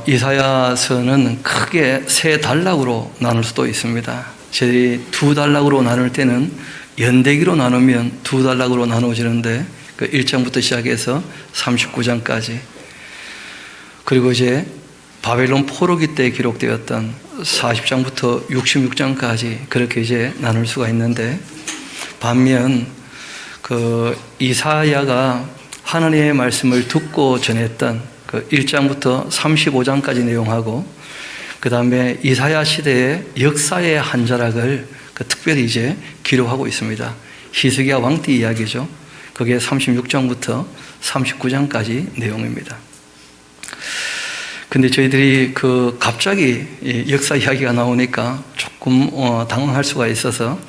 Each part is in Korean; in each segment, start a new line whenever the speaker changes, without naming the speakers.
이사야서는 크게 세 단락으로 나눌 수도 있습니다. 저희 두 단락으로 나눌 때는 연대기로 나누면 두 단락으로 나누어지는데 그 1장부터 시작해서 39장까지, 그리고 이제 바벨론 포로기 때 기록되었던 40장부터 66장까지 그렇게 이제 나눌 수가 있는데, 반면 그 이사야가 하나님의 말씀을 듣고 전했던 그 1장부터 35장까지 내용하고, 그 다음에 이사야 시대의 역사의 한 자락을 특별히 이제 기록하고 있습니다. 히스기야 왕때 이야기죠. 그게 36장부터 39장까지 내용입니다. 근데 저희들이 갑자기 역사 이야기가 나오니까 조금 당황할 수가 있어서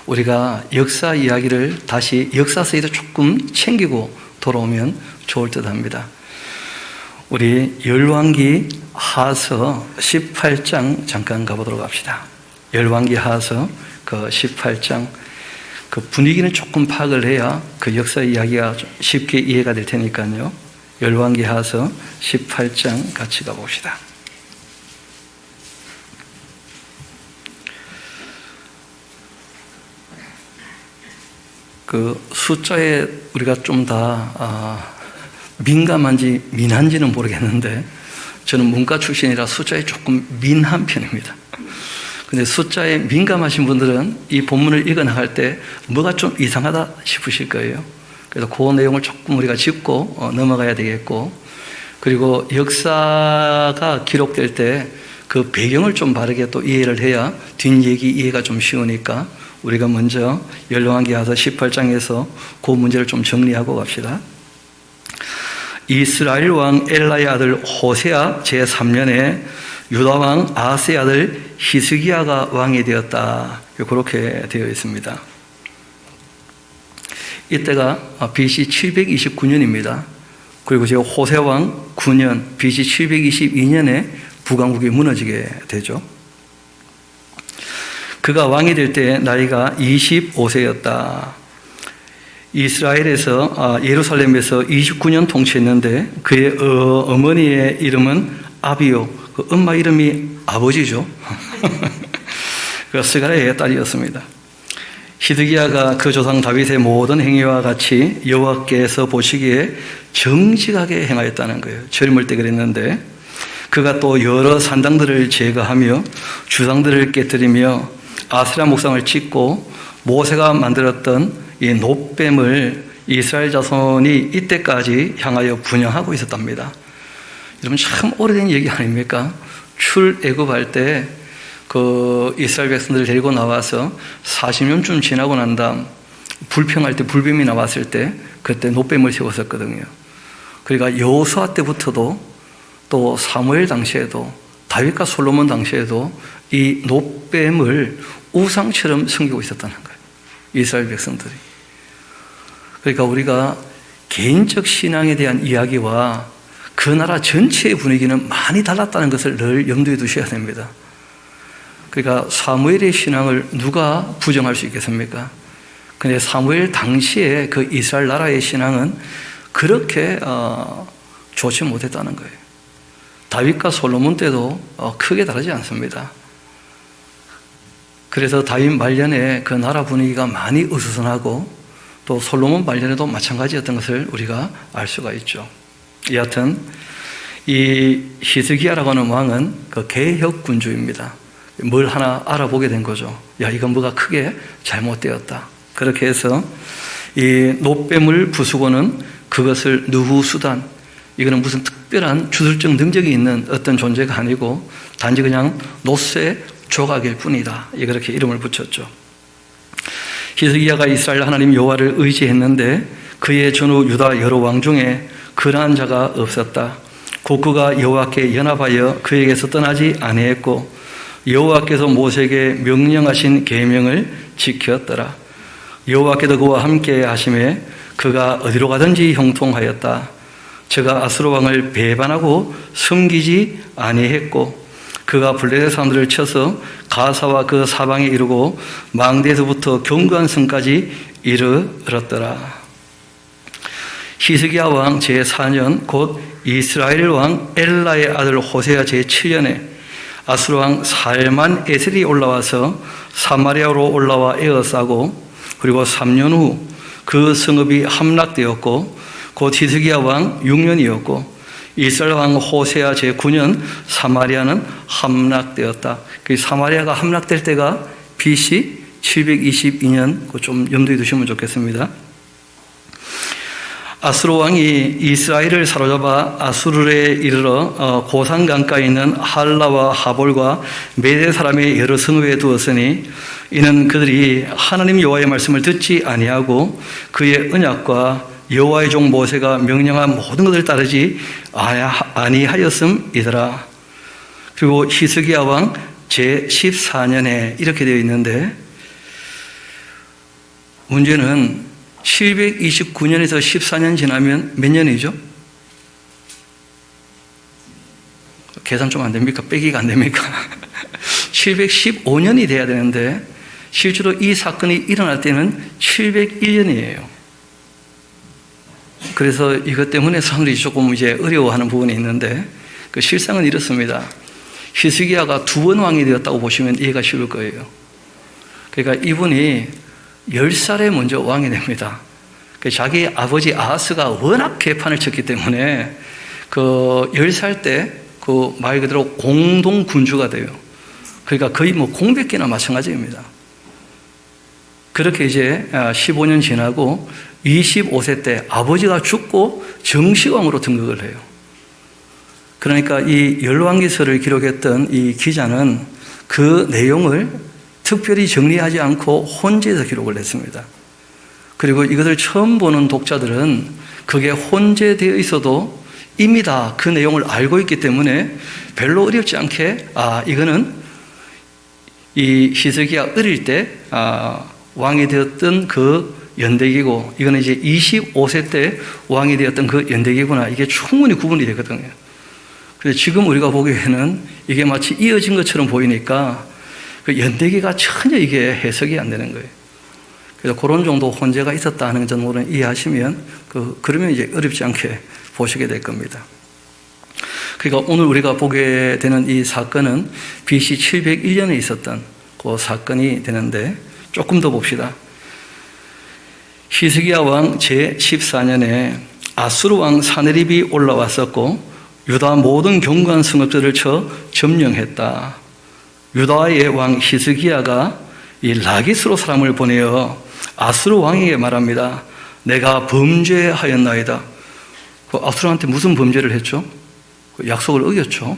우리가 역사 이야기를 다시 역사서에도 조금 챙기고 돌아오면 좋을 듯 합니다. 우리 열왕기 하서 18장 잠깐 가보도록 합시다. 열왕기 하서 18장, 그 분위기는 조금 파악을 해야 그 역사 이야기가 쉽게 이해가 될 테니까요. 열왕기 하서 18장 같이 가봅시다. 그 숫자에 우리가 좀 더 민감한지 민한지는 모르겠는데, 저는 문과 출신이라 숫자에 조금 민한 편입니다. 근데 숫자에 민감하신 분들은 이 본문을 읽어나갈 때 뭐가 좀 이상하다 싶으실 거예요. 그래서 그 내용을 조금 우리가 짚고 넘어가야 되겠고, 그리고 역사가 기록될 때 그 배경을 좀 바르게 또 이해를 해야 뒷얘기 이해가 좀 쉬우니까 우리가 먼저 열왕기 하서 18장에서 그 문제를 좀 정리하고 갑시다. 이스라엘 왕 엘라의 아들 호세아 제3년에 유다 왕 아하스의 아들 히스기야가 왕이 되었다. 그렇게 되어 있습니다. 이때가 BC 729년입니다. 그리고 제가 호세 왕 9년 BC 722년에 북왕국이 무너지게 되죠. 그가 왕이 될 때 나이가 25세였다. 이스라엘에서 예루살렘에서 29년 통치했는데 그의 어머니의 이름은 아비요, 그 엄마 이름이 아버지죠. 그 스가랴의 딸이었습니다. 히드기야가 그 조상 다윗의 모든 행위와 같이 여호와께서 보시기에 정직하게 행하였다는 거예요. 젊을 때 그랬는데, 그가 또 여러 산당들을 제거하며 주상들을 깨뜨리며 아세라 목상을 찍고 모세가 만들었던 이 놋뱀을 이스라엘 자손이 이때까지 향하여 분양하고 있었답니다. 여러분, 참 오래된 얘기 아닙니까? 출애굽할 때 그 이스라엘 백성들을 데리고 나와서 40년쯤 지나고 난 다음 불평할 때 불뱀이 나왔을 때 그때 놋뱀을 세웠었거든요. 그러니까 여호수아 때부터도 또 사무엘 당시에도 다윗과 솔로몬 당시에도 이 놋뱀을 우상처럼 섬기고 있었다는 거예요. 이스라엘 백성들이. 그러니까 우리가 개인적 신앙에 대한 이야기와 그 나라 전체의 분위기는 많이 달랐다는 것을 늘 염두에 두셔야 됩니다. 그러니까 사무엘의 신앙을 누가 부정할 수 있겠습니까? 근데 사무엘 당시에 그 이스라엘 나라의 신앙은 그렇게 좋지 못했다는 거예요. 다윗과 솔로몬 때도 크게 다르지 않습니다. 그래서 다윗 말년에 그 나라 분위기가 많이 어수선하고 또 솔로몬 말년에도 마찬가지였던 것을 우리가 알 수가 있죠. 여하튼 이 히스기야라고 하는 왕은 그 개혁군주입니다. 뭘 하나 알아보게 된 거죠. 야, 이건 뭐가 크게 잘못되었다. 그렇게 해서 이 놋뱀을 부수고는 그것을 누후수단, 이거는 무슨 특별한 주술적 능력이 있는 어떤 존재가 아니고 단지 그냥 놋의 조각일 뿐이다. 그렇게 이름을 붙였죠. 히스기야가 이스라엘 하나님 여호와를 의지했는데 그의 전후 유다 여러 왕 중에 그러한 자가 없었다. 곧 그가 여호와께 연합하여 그에게서 떠나지 아니했고 여호와께서 모세에게 명령하신 계명을 지켰더라. 여호와께도 그와 함께 하심에 그가 어디로 가든지 형통하였다. 저가 아수르 왕을 배반하고 섬기지 아니했고 그가 블레셋 사람들을 쳐서 가사와 그 사방에 이르고 망대에서부터 견고한 성까지 이르렀더라. 히스기야 왕 제4년 곧 이스라엘 왕 엘라의 아들 호세아 제7년에 아수르 왕 살만 에셀이 올라와서 사마리아로 올라와 에워싸고, 그리고 3년 후 그 성읍이 함락되었고, 곧 히스기야 왕 6년이었고 이스라엘 왕 호세아 제9년 사마리아는 함락되었다. 그 사마리아가 함락될 때가 BC 722년, 좀 염두에 두시면 좋겠습니다. 아수르 왕이 이스라엘을 사로잡아 아수르에 이르러 고산 강가에 있는 할라와 하볼과 메대 사람의 여러 성읍에 두었으니, 이는 그들이 하나님 여호와의 말씀을 듣지 아니하고 그의 언약과 여호와의 종 모세가 명령한 모든 것을 따르지 아니하였음이더라. 그리고 히스기야 왕 제14년에 이렇게 되어 있는데, 문제는 729년에서 14년 지나면 몇 년이죠? 계산 좀 안 됩니까? 빼기가 안 됩니까? 715년이 돼야 되는데 실제로 이 사건이 일어날 때는 701년이에요. 그래서 이것 때문에 사람들이 조금 이제 어려워하는 부분이 있는데, 그 실상은 이렇습니다. 히스기야가 2번 왕이 되었다고 보시면 이해가 쉬울 거예요. 그러니까 이분이 10살에 먼저 왕이 됩니다. 자기 아버지 아하스가 워낙 개판을 쳤기 때문에 그 10살 때 그 말 그대로 공동 군주가 돼요. 그러니까 거의 뭐 공백기나 마찬가지입니다. 그렇게 이제 15년 지나고 25세 때 아버지가 죽고 정식왕으로 등극을 해요. 그러니까 이 열왕기서를 기록했던 이 기자는 그 내용을 특별히 정리하지 않고 혼재해서 기록을 했습니다. 그리고 이것을 처음 보는 독자들은 그게 혼재되어 있어도 이미 다 그 내용을 알고 있기 때문에 별로 어렵지 않게, 이거는 이 히스기야 어릴 때 왕이 되었던 그 연대기고, 이거는 이제 25세 때 왕이 되었던 그 연대기구나, 이게 충분히 구분이 되거든요. 그래서 지금 우리가 보기에는 이게 마치 이어진 것처럼 보이니까 그 연대기가 전혀 이게 해석이 안 되는 거예요. 그래서 그런 정도 혼재가 있었다 하는 점을 이해하시면 그러면 이제 어렵지 않게 보시게 될 겁니다. 그러니까 오늘 우리가 보게 되는 이 사건은 BC 701년에 있었던 그 사건이 되는데, 조금 더 봅시다. 히스기야 왕 제14년에 아수르 왕 사네립이 올라왔었고 유다 모든 견고한 성읍들을 쳐 점령했다. 유다의 왕 히스기야가 이 라기스로 사람을 보내어 아수르 왕에게 말합니다. 내가 범죄하였나이다. 그 아수르한테 무슨 범죄를 했죠? 그 약속을 어겼죠.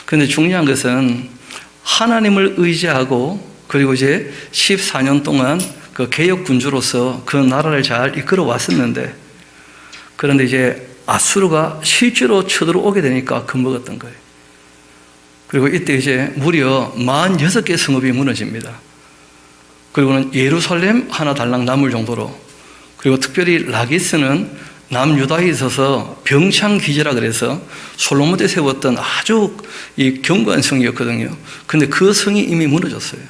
그런데 중요한 것은 하나님을 의지하고, 그리고 이제 14년 동안 그 개혁 군주로서 그 나라를 잘 이끌어 왔었는데, 그런데 이제 아수르가 실제로 쳐들어오게 되니까 겁먹었던 거예요. 그리고 이때 이제 무려 46개 성읍이 무너집니다. 그리고는 예루살렘 하나 달랑 남을 정도로, 그리고 특별히 라기스는 남유다에 있어서 병창기지라 그래서 솔로몬 때 세웠던 아주 이 견고한 성이었거든요. 근데 그 성이 이미 무너졌어요.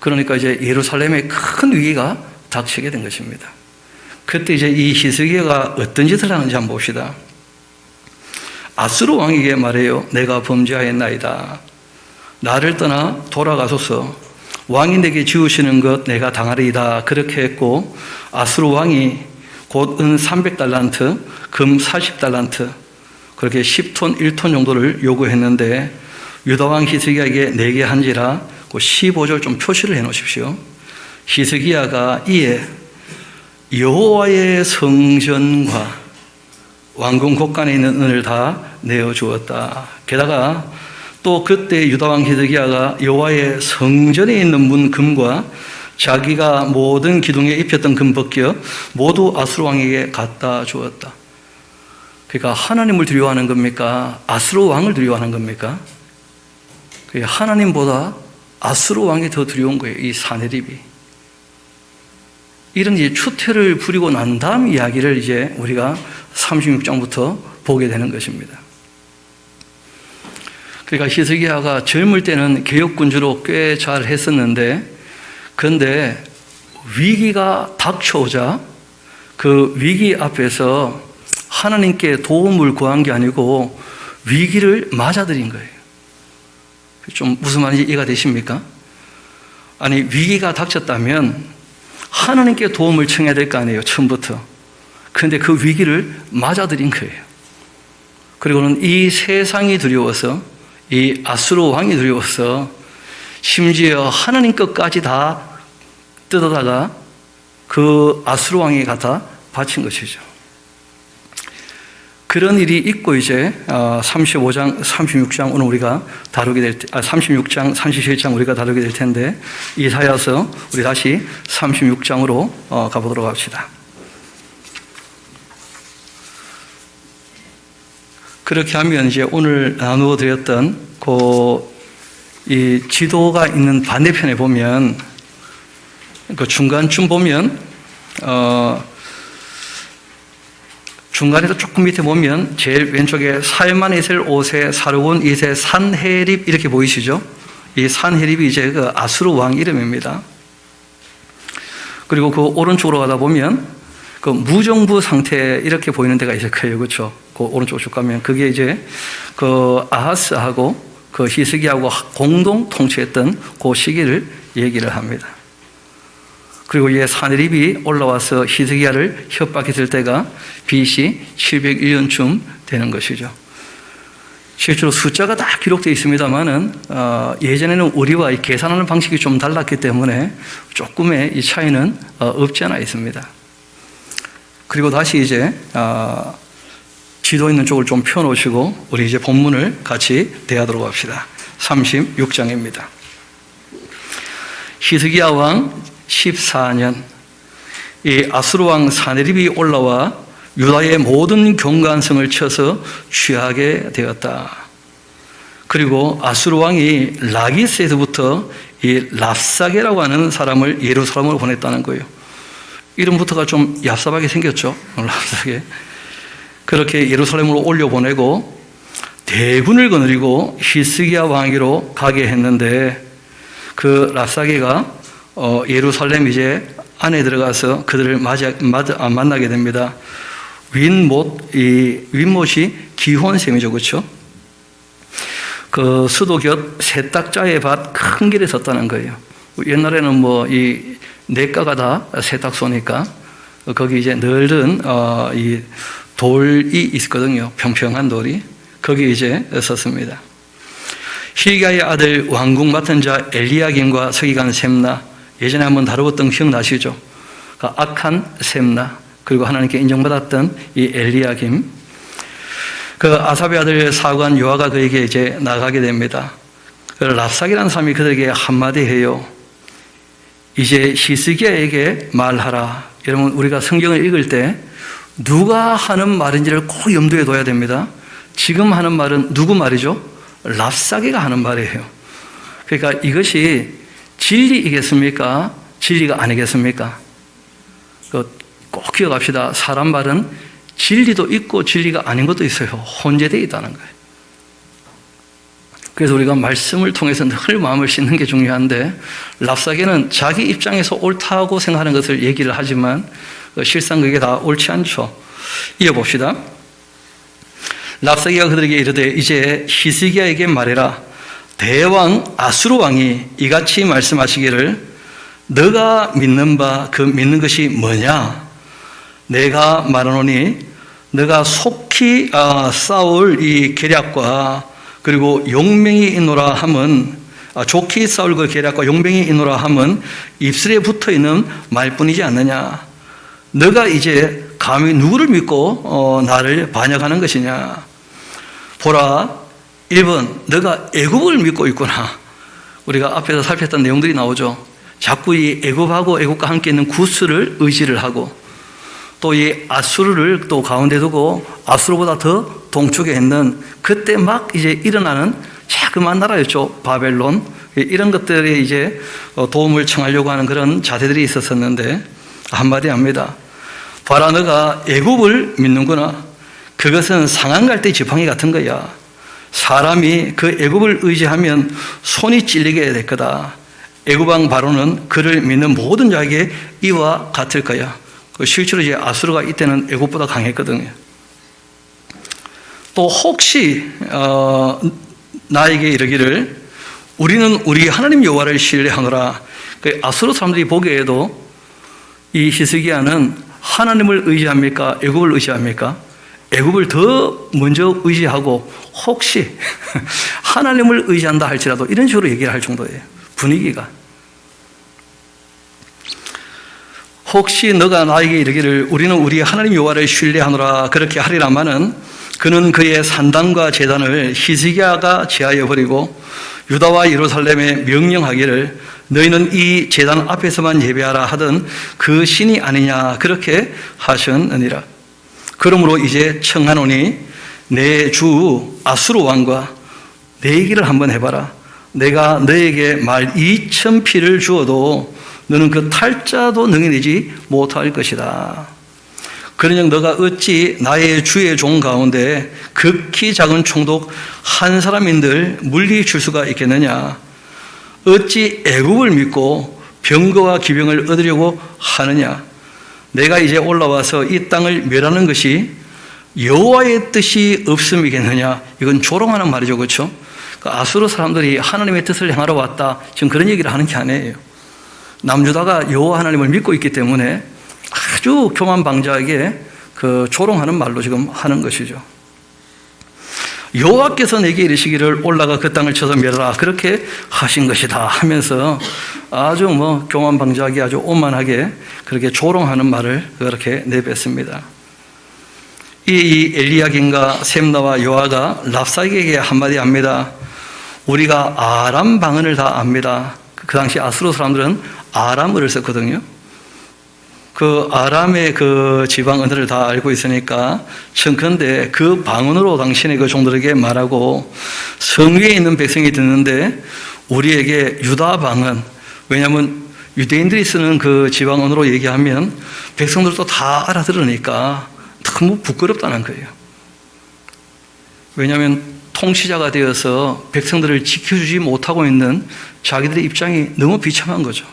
그러니까 이제 예루살렘에 큰 위기가 닥치게 된 것입니다. 그때 이제 이 히스기야가 어떤 짓을 하는지 한번 봅시다. 아수르 왕에게 말해요. 내가 범죄하였나이다. 나를 떠나 돌아가소서. 왕이 내게 지우시는 것 내가 당하리이다. 그렇게 했고, 아수르 왕이 곧 은 300달란트, 금 40달란트, 그렇게 10톤, 1톤 정도를 요구했는데, 유다왕 히스기야에게 내게 한지라 그 15절 좀 표시를 해 놓으십시오. 히스기야가 이에 여호와의 성전과 왕궁 곳간에 있는 은을 다 내어주었다. 게다가 또 그때 유다왕 히스기야가 여호와의 성전에 있는 문 금과 자기가 모든 기둥에 입혔던 금벗겨 모두 아수르 왕에게 갖다 주었다. 그러니까 하나님을 두려워하는 겁니까? 아수르 왕을 두려워하는 겁니까? 하나님보다 아수르 왕이 더 두려운 거예요. 이 사네립이. 이런 이제 추태를 부리고 난 다음 이야기를 이제 우리가 36장부터 보게 되는 것입니다. 그러니까 히스기야가 젊을 때는 개혁군주로 꽤 잘 했었는데, 그런데 위기가 닥쳐오자 그 위기 앞에서 하나님께 도움을 구한 게 아니고 위기를 맞아들인 거예요. 좀 무슨 말인지 이해가 되십니까? 아니, 위기가 닥쳤다면 하나님께 도움을 청해야 될 거 아니에요, 처음부터. 그런데 그 위기를 맞아들인 거예요. 그리고는 이 세상이 두려워서, 이 아수르 왕이 두려워서 심지어 하나님 것까지 다 뜯어다가 그 아수르 왕에 갖다 바친 것이죠. 그런 일이 있고 이제 35장, 36장 오늘 우리가 다루게 될 36장, 37장 우리가 다루게 될 텐데 이사야서 우리 다시 36장으로 가보도록 합시다. 그렇게 하면 이제 오늘 나누어 드렸던 이 지도가 있는 반대편에 보면 그 중간쯤 보면 중간에서 조금 밑에 보면 제일 왼쪽에 살만 이셀 5세 사르곤 2세 산헤립 이렇게 보이시죠? 이 산헤립이 이제 그 아수르 왕 이름입니다. 그리고 그 오른쪽으로 가다 보면 그 무정부 상태 이렇게 보이는 데가 있을 거예요, 그렇죠? 그 오른쪽으로 쭉 가면 그게 이제 그 아하스하고 그 히스기야하고 공동 통치했던 그 시기를 얘기를 합니다. 그리고 이제 산헤립이 올라와서 히스기야를 협박했을 때가 BC 701년쯤 되는 것이죠. 실제로 숫자가 다 기록되어 있습니다만은 예전에는 우리와 이 계산하는 방식이 좀 달랐기 때문에 조금의 이 차이는 없지 않아 있습니다. 그리고 다시 이제 지도 있는 쪽을 좀 펴놓으시고 우리 이제 본문을 같이 대하도록 합시다. 36장입니다. 히스기야 왕 14년 이 아수르 왕 산헤립이 올라와 유다의 모든 경관성을 쳐서 취하게 되었다. 그리고 아수르 왕이 라기스에서부터 이 랍사게라고 하는 사람을 예루살렘으로 보냈다는 거예요. 이름부터가 좀 얍삽하게 생겼죠. 랍사게. 그렇게 예루살렘으로 올려보내고 대군을 거느리고 히스기야 왕위로 가게 했는데 그 랍사게가 예루살렘 이제 안에 들어가서 그들을 만나게 됩니다. 윗못이 기혼셈이죠, 그렇죠? 그 수도 곁 세탁자의 밭 큰 길에 섰다는 거예요. 옛날에는 뭐 이 냇가가 다 세탁소니까 거기 이제 넓은 이 돌이 있거든요. 평평한 돌이. 거기 이제 섰습니다. 힐기야의 아들 왕궁 맡은 자 엘리야김과 서기관 셈나, 예전에 한번 다루었던 기억나시죠? 악한 셈나, 그리고 하나님께 인정받았던 이 엘리야김, 그 아삽의 아들 사관 요아가 그에게 이제 나가게 됩니다. 그 랍사게라는 사람이 그들에게 한마디 해요. 이제 히스기야에게 말하라. 여러분, 우리가 성경을 읽을 때 누가 하는 말인지를 꼭 염두에 둬야 됩니다. 지금 하는 말은 누구 말이죠? 랍사게가 하는 말이에요. 그러니까 이것이 진리이겠습니까? 진리가 아니겠습니까? 꼭 기억합시다. 사람 말은 진리도 있고 진리가 아닌 것도 있어요. 혼재되어 있다는 거예요. 그래서 우리가 말씀을 통해서 늘 마음을 씻는 게 중요한데, 랍사게는 자기 입장에서 옳다고 생각하는 것을 얘기를 하지만 실상 그게 다 옳지 않죠. 이어봅시다. 랍사게가 그들에게 이르되 이제 히스기야에게 말해라. 대왕 아수르 왕이 이같이 말씀하시기를 너가 믿는 바 그 믿는 것이 뭐냐? 내가 말하노니 너가 속히 싸울 이 계략과 그리고 용맹이 있노라 함은 좋게 싸울 그 계략과 용맹이 있노라 함은 입술에 붙어있는 말뿐이지 않느냐? 너가 이제 감히 누구를 믿고 나를 반역하는 것이냐? 보라, 1번 너가 애굽을 믿고 있구나. 우리가 앞에서 살폈던 내용들이 나오죠. 자꾸 이 애굽하고 애굽과 함께 있는 구스를 의지를 하고 또 이 아수르를 또 가운데 두고 아수르보다 더 동쪽에 있는 그때 막 이제 일어나는 자그마한 나라였죠. 바벨론. 이런 것들에 이제 도움을 청하려고 하는 그런 자세들이 있었었는데 한마디 합니다. 봐라, 너가 애굽을 믿는구나. 그것은 상한 갈 때 지팡이 같은 거야. 사람이 그 애굽을 의지하면 손이 찔리게 될 거다. 애굽 왕 바로는 그를 믿는 모든 자에게 이와 같을 거야. 실제로 이제 아수르가 이때는 애굽보다 강했거든요. 또 혹시 나에게 이르기를 우리는 우리 하나님 여호와를 신뢰하노라. 그 아수르 사람들이 보기에도 이 히스기야는 하나님을 의지합니까? 애굽을 의지합니까? 애굽을 더 먼저 의지하고 혹시 하나님을 의지한다 할지라도 이런 식으로 얘기를 할 정도예요. 분위기가. 혹시 너가 나에게 이르기를 우리는 우리 하나님 여호와를 신뢰하노라 그렇게 하리라마는 그는 그의 산당과 제단을 히스기야가 제하여 버리고 유다와 예루살렘에 명령하기를 너희는 이 제단 앞에서만 예배하라 하던 그 신이 아니냐 그렇게 하셨느니라. 그러므로 이제 청하노니 내 주 아수르 왕과 내 얘기를 한번 해봐라. 내가 너에게 말 2,000피를 주어도 너는 그 탈자도 능히 못할 것이다. 그러녕 너가 어찌 나의 주의 종 가운데 극히 작은 총독 한 사람인들 물리칠 수가 있겠느냐? 어찌 애굽을 믿고 병거와 기병을 얻으려고 하느냐? 내가 이제 올라와서 이 땅을 멸하는 것이 여호와의 뜻이 없음이겠느냐? 이건 조롱하는 말이죠, 그렇죠? 아수르 사람들이 하나님의 뜻을 행하러 왔다. 지금 그런 얘기를 하는 게 아니에요. 남유다가 여호와 하나님을 믿고 있기 때문에 아주 교만방자하게 그 조롱하는 말로 지금 하는 것이죠. 여호와께서 내게 이르시기를 올라가 그 땅을 쳐서 멸하라 그렇게 하신 것이다 하면서 아주 교만방자하게 아주 오만하게 그렇게 조롱하는 말을 그렇게 내뱉습니다. 이 엘리야긴과 셈나와 요아가 랍사게에게 한마디 합니다. 우리가 아람 방언을 다 압니다. 그 당시 아수르 사람들은 아람어를 썼거든요. 그 아람의 그 지방 언어를 다 알고 있으니까 청컨대 그 방언으로 당신의 그 종들에게 말하고 성 위에 있는 백성이 듣는데 우리에게 유다 방언, 왜냐하면 유대인들이 쓰는 그 지방 언어로 얘기하면 백성들도 다 알아들으니까 너무 부끄럽다는 거예요. 왜냐하면 통치자가 되어서 백성들을 지켜주지 못하고 있는 자기들의 입장이 너무 비참한 거죠.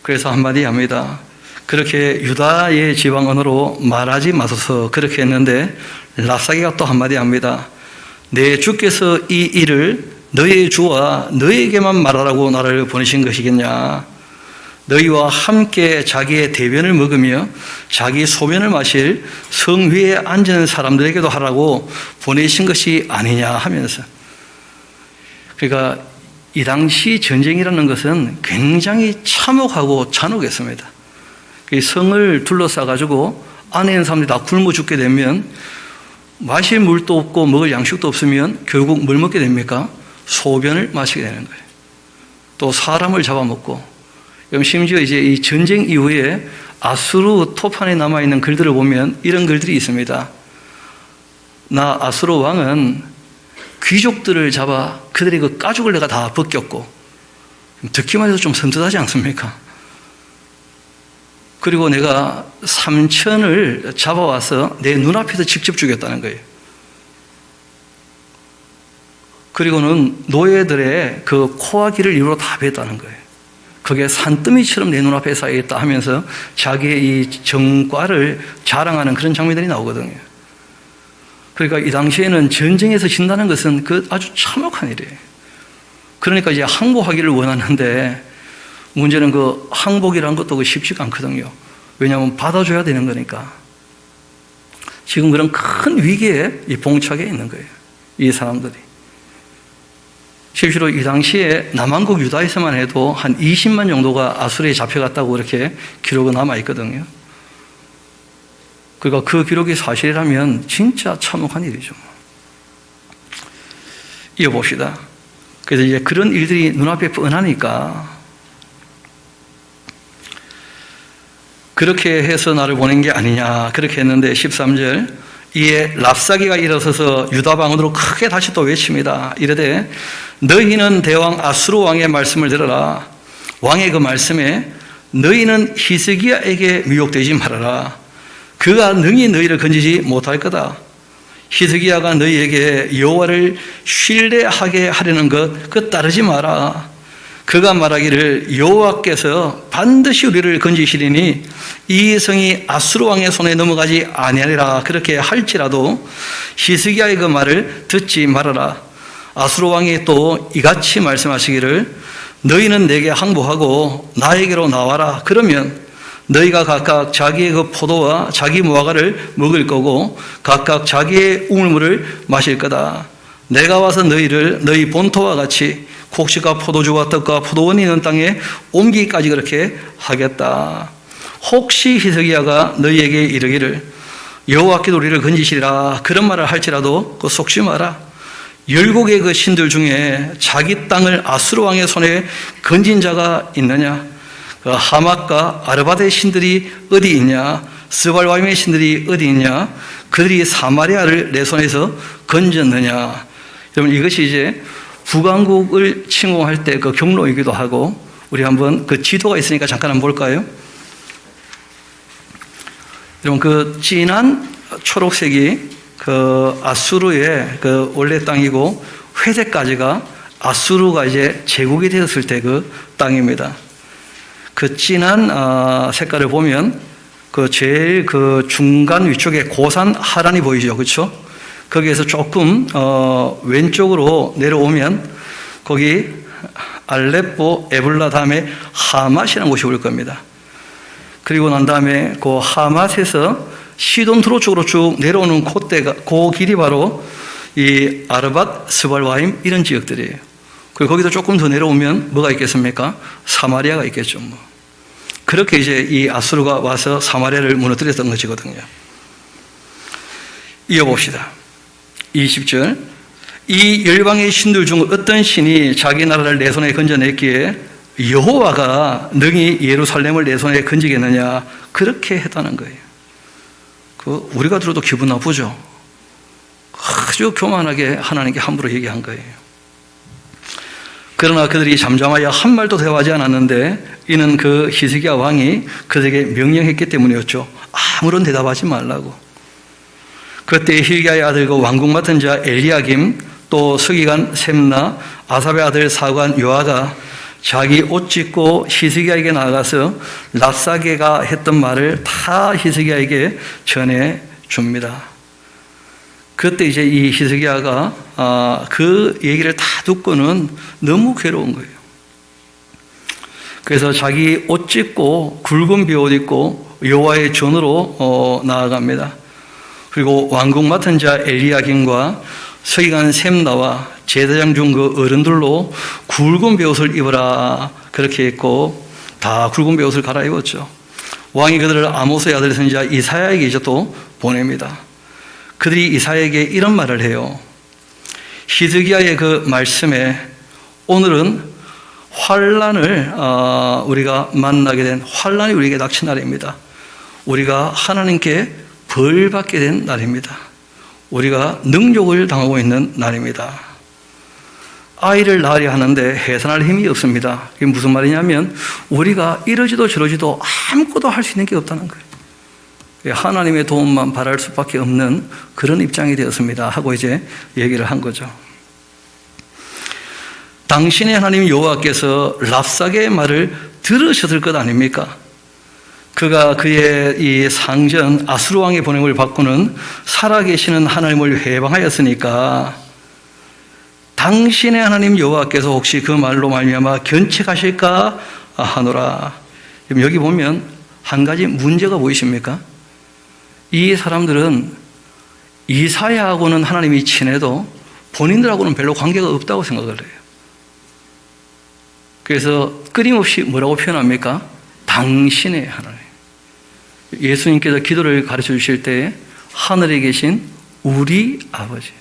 그래서 한마디 합니다. 그렇게 유다의 지방 언어로 말하지 마소서 그렇게 했는데 랍사게가 또 한마디 합니다. 내 주께서 이 일을 너의 주와 너에게만 말하라고 나를 보내신 것이겠냐? 너희와 함께 자기의 대변을 먹으며 자기 소변을 마실 성 위에 앉은 사람들에게도 하라고 보내신 것이 아니냐 하면서, 그러니까 이 당시 전쟁이라는 것은 굉장히 참혹하고 잔혹했습니다. 성을 둘러싸가지고 안에 있는 사람들이 다 굶어 죽게 되면 마실 물도 없고 먹을 양식도 없으면 결국 뭘 먹게 됩니까? 소변을 마시게 되는 거예요. 또 사람을 잡아먹고, 그럼 심지어 이제 이 전쟁 이후에 아수르 토판에 남아있는 글들을 보면 이런 글들이 있습니다. 나 아수르 왕은 귀족들을 잡아 그들의 그 가죽을 내가 다 벗겼고, 듣기만 해도 좀 섬뜩하지 않습니까? 그리고 내가 3천을 잡아와서 내 눈앞에서 직접 죽였다는 거예요. 그리고는 노예들의 그 코와 귀를 입으로 다 뱉다는 거예요. 그게 산더미처럼 내 눈앞에 쌓여있다 하면서 자기의 이 정과를 자랑하는 그런 장면들이 나오거든요. 그러니까 이 당시에는 전쟁에서 진다는 것은 그 아주 참혹한 일이에요. 그러니까 이제 항복하기를 원하는데 문제는 그 항복이라는 것도 쉽지가 않거든요. 왜냐하면 받아줘야 되는 거니까. 지금 그런 큰 위기에 봉착해 있는 거예요, 이 사람들이. 실제로 이 당시에 남한국 유다에서만 해도 한 20만 정도가 아수르에 잡혀갔다고 이렇게 기록은 남아있거든요. 그러니까 그 기록이 사실이라면 진짜 참혹한 일이죠. 이어봅시다. 그래서 이제 그런 일들이 눈앞에 뻔하니까 그렇게 해서 나를 보낸 게 아니냐 그렇게 했는데 13절, 이에 랍사게가 일어서서 유다 방언으로 크게 다시 또 외칩니다. 이르되 너희는 대왕 아수르 왕의 말씀을 들어라. 왕의 그 말씀에 너희는 히스기야에게 미혹되지 말아라. 그가 능히 너희를 건지지 못할 거다. 히스기야가 너희에게 여호와를 신뢰하게 하려는 것 그 따르지 마라. 그가 말하기를 여호와께서 반드시 우리를 건지시리니 이 성이 아수르 왕의 손에 넘어가지 아니하리라 그렇게 할지라도 히스기야의 그 말을 듣지 말아라. 아수르 왕이 또 이같이 말씀하시기를 너희는 내게 항복하고 나에게로 나와라. 그러면 너희가 각각 자기의 그 포도와 자기 무화과를 먹을 거고 각각 자기의 우물물을 마실 거다. 내가 와서 너희를 너희 본토와 같이 곡식과 포도주와 떡과 포도원이 있는 땅에 옮기기까지 그렇게 하겠다. 혹시 히스기야가 너희에게 이르기를 여호와께서 우리를 건지시리라 그런 말을 할지라도 그 속지 마라. 열국의 그 신들 중에 자기 땅을 아수르 왕의 손에 건진 자가 있느냐? 그 하맛과 아르바드의 신들이 어디 있냐? 스발와임의 신들이 어디 있냐? 그들이 사마리아를 내 손에서 건졌느냐? 여러분, 이것이 이제 북왕국을 침공할 때 그 경로이기도 하고, 우리 한번 그 지도가 있으니까 잠깐 한번 볼까요? 여러분, 그 진한 초록색이 그 아수르의 그 원래 땅이고, 회색까지가 아수르가 이제 제국이 되었을 때 그 땅입니다. 그 진한 색깔을 보면 그 제일 그 중간 위쪽에 고산 하란이 보이죠, 그렇죠? 거기에서 조금 왼쪽으로 내려오면 거기 알레포, 에블라 다음에 하맛이라는 곳이 올 겁니다. 그리고 난 다음에 그 하맛에서 시돈 투로 쪽으로 쭉 내려오는 그때가 그 길이 바로 이 아르밧, 스발와임 이런 지역들이에요. 그리고 거기도 조금 더 내려오면 뭐가 있겠습니까? 사마리아가 있겠죠. 뭐. 그렇게 이제 이 아수르가 와서 사마리아를 무너뜨렸던 것이거든요. 이어봅시다. 20절. 이 열방의 신들 중 어떤 신이 자기 나라를 내 손에 건져냈기에 여호와가 능히 예루살렘을 내 손에 건지겠느냐? 그렇게 했다는 거예요. 그 우리가 들어도 기분 나쁘죠. 아주 교만하게 하나님께 함부로 얘기한 거예요. 그러나 그들이 잠잠하여 한 말도 대화하지 않았는데 이는 그 히스기야 왕이 그들에게 명령했기 때문이었죠. 아무런 대답하지 말라고. 그때 히스기야의 아들 그 왕궁 맡은 자 엘리야김, 또 서기관 셈나, 아삽의 아들 사관 요아가 자기 옷 찢고 히스기야에게 나아가서 랍사게가 했던 말을 다 히스기야에게 전해 줍니다. 그때 이제 이 히스기야가 그 얘기를 다 듣고는 너무 괴로운 거예요. 그래서 자기 옷 찢고 굵은 비옷 입고 여호와의 전으로 나아갑니다. 그리고 왕궁 맡은 자 엘리야김과 서기관 셈나와 제사장 중 그 어른들로 굵은 베옷을 입어라 그렇게 했고 다 굵은 베옷을 갈아입었죠. 왕이 그들을 아모스의 아들 선지자 이사야에게 이제 또 보냅니다. 그들이 이사야에게 이런 말을 해요. 히스기야의 그 말씀에 오늘은 환난을 우리가 만나게 된 환난이 우리에게 닥친 날입니다. 우리가 하나님께 벌 받게 된 날입니다. 우리가 능욕을 당하고 있는 날입니다. 아이를 낳으려 하는데 해산할 힘이 없습니다. 이게 무슨 말이냐면 우리가 이러지도 저러지도 아무것도 할 수 있는 게 없다는 거예요. 하나님의 도움만 바랄 수밖에 없는 그런 입장이 되었습니다 하고 이제 얘기를 한 거죠. 당신의 하나님 여호와께서 랍사게의 말을 들으셨을 것 아닙니까? 그가 그의 이 상전 아수르 왕의 보냄을 받고는 살아계시는 하나님을 회방하였으니까 당신의 하나님 여호와께서 혹시 그 말로 말미암아 견책하실까 하노라. 여기 보면 한 가지 문제가 보이십니까? 이 사람들은 이사야하고는 하나님이 친해도 본인들하고는 별로 관계가 없다고 생각을 해요. 그래서 끊임없이 뭐라고 표현합니까? 당신의 하나님. 예수님께서 기도를 가르쳐 주실 때 하늘에 계신 우리 아버지.